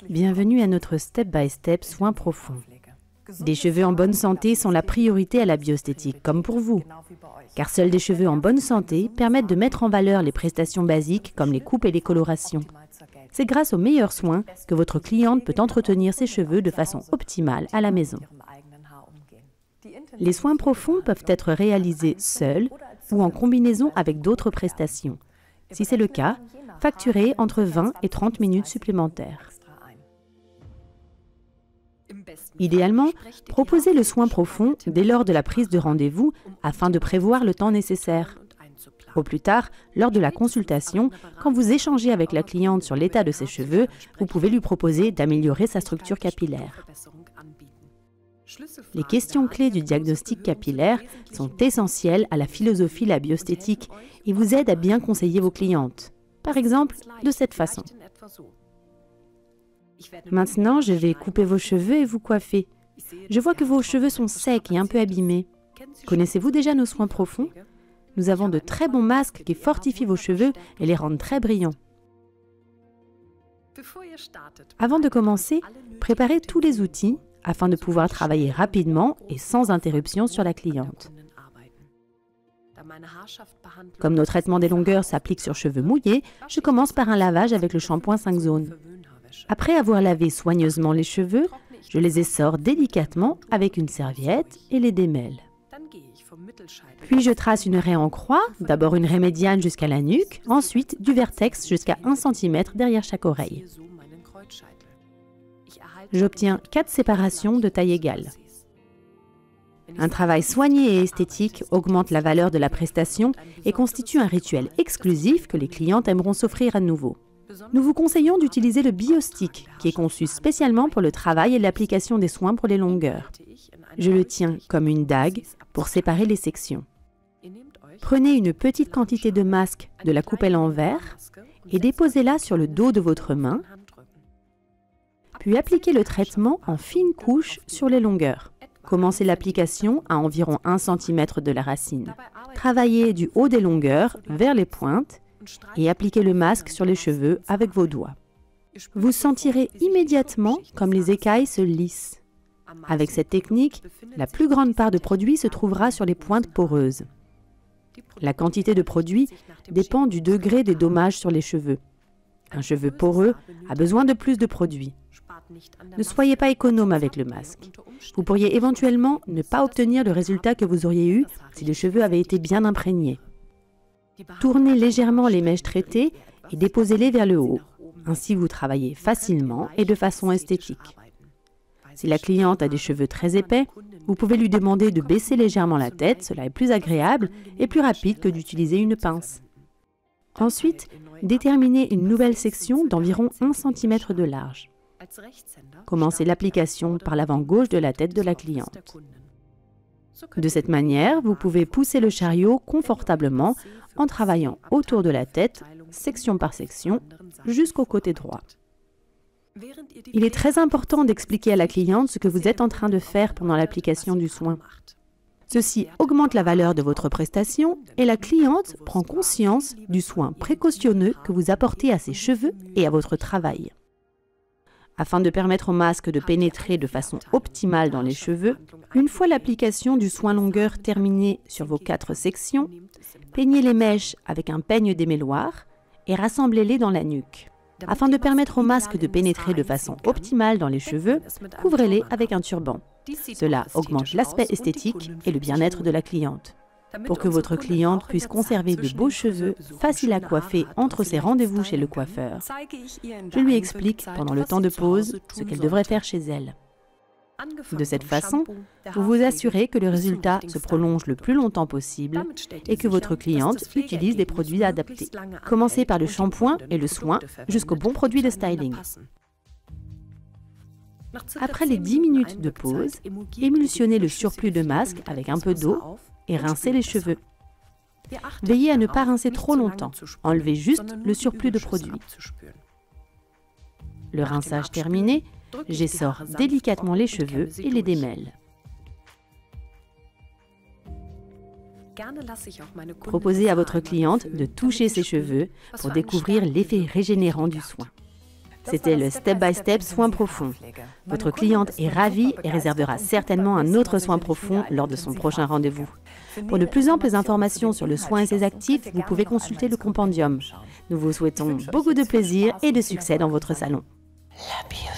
Bienvenue à notre step-by-step soins profonds. Des cheveux en bonne santé sont la priorité à la bioesthétique, comme pour vous. Car seuls des cheveux en bonne santé permettent de mettre en valeur les prestations basiques comme les coupes et les colorations. C'est grâce aux meilleurs soins que votre cliente peut entretenir ses cheveux de façon optimale à la maison. Les soins profonds peuvent être réalisés seuls ou en combinaison avec d'autres prestations. Si c'est le cas, facturez entre 20 et 30 minutes supplémentaires. Idéalement, proposez le soin profond dès lors de la prise de rendez-vous afin de prévoir le temps nécessaire. Au plus tard, lors de la consultation, quand vous échangez avec la cliente sur l'état de ses cheveux, vous pouvez lui proposer d'améliorer sa structure capillaire. Les questions clés du diagnostic capillaire sont essentielles à la philosophie de la bioesthétique et vous aident à bien conseiller vos clientes. Par exemple, de cette façon. Maintenant, je vais couper vos cheveux et vous coiffer. Je vois que vos cheveux sont secs et un peu abîmés. Connaissez-vous déjà nos soins profonds? Nous avons de très bons masques qui fortifient vos cheveux et les rendent très brillants. Avant de commencer, préparez tous les outils afin de pouvoir travailler rapidement et sans interruption sur la cliente. Comme nos traitements des longueurs s'appliquent sur cheveux mouillés, je commence par un lavage avec le shampoing 5 zones. Après avoir lavé soigneusement les cheveux, je les essore délicatement avec une serviette et les démêle. Puis je trace une raie en croix, d'abord une raie médiane jusqu'à la nuque, ensuite du vertex jusqu'à 1 cm derrière chaque oreille. J'obtiens 4 séparations de taille égale. Un travail soigné et esthétique augmente la valeur de la prestation et constitue un rituel exclusif que les clientes aimeront s'offrir à nouveau. Nous vous conseillons d'utiliser le BioStick, qui est conçu spécialement pour le travail et l'application des soins pour les longueurs. Je le tiens comme une dague pour séparer les sections. Prenez une petite quantité de masque de la coupe à l'envers et déposez-la sur le dos de votre main, puis appliquez le traitement en fines couches sur les longueurs. Commencez l'application à environ 1 cm de la racine. Travaillez du haut des longueurs vers les pointes et appliquez le masque sur les cheveux avec vos doigts. Vous sentirez immédiatement comme les écailles se lissent. Avec cette technique, la plus grande part de produit se trouvera sur les pointes poreuses. La quantité de produit dépend du degré des dommages sur les cheveux. Un cheveu poreux a besoin de plus de produit. Ne soyez pas économe avec le masque. Vous pourriez éventuellement ne pas obtenir le résultat que vous auriez eu si les cheveux avaient été bien imprégnés. Tournez légèrement les mèches traitées et déposez-les vers le haut. Ainsi, vous travaillez facilement et de façon esthétique. Si la cliente a des cheveux très épais, vous pouvez lui demander de baisser légèrement la tête, cela est plus agréable et plus rapide que d'utiliser une pince. Ensuite, déterminez une nouvelle section d'environ 1 cm de large. Commencez l'application par l'avant gauche de la tête de la cliente. De cette manière, vous pouvez pousser le chariot confortablement en travaillant autour de la tête, section par section, jusqu'au côté droit. Il est très important d'expliquer à la cliente ce que vous êtes en train de faire pendant l'application du soin. Ceci augmente la valeur de votre prestation et la cliente prend conscience du soin précautionneux que vous apportez à ses cheveux et à votre travail. Afin de permettre au masque de pénétrer de façon optimale dans les cheveux, une fois l'application du soin longueur terminée sur vos 4 sections, peignez les mèches avec un peigne démêloir et rassemblez-les dans la nuque. Afin de permettre au masque de pénétrer de façon optimale dans les cheveux, couvrez-les avec un turban. Cela augmente l'aspect esthétique et le bien-être de la cliente. Pour que votre cliente puisse conserver de beaux cheveux faciles à coiffer entre ses rendez-vous chez le coiffeur, je lui explique pendant le temps de pause ce qu'elle devrait faire chez elle. De cette façon, vous vous assurez que le résultat se prolonge le plus longtemps possible et que votre cliente utilise des produits adaptés. Commencez par le shampoing et le soin jusqu'au bon produit de styling. Après les 10 minutes de pause, émulsionnez le surplus de masque avec un peu d'eau et rincez les cheveux. Veillez à ne pas rincer trop longtemps, enlevez juste le surplus de produit. Le rinçage terminé, j'essore délicatement les cheveux et les démêle. Proposez à votre cliente de toucher ses cheveux pour découvrir l'effet régénérant du soin. C'était le step-by-step soin profond. Votre cliente est ravie et réservera certainement un autre soin profond lors de son prochain rendez-vous. Pour de plus amples informations sur le soin et ses actifs, vous pouvez consulter le compendium. Nous vous souhaitons beaucoup de plaisir et de succès dans votre salon. La bio.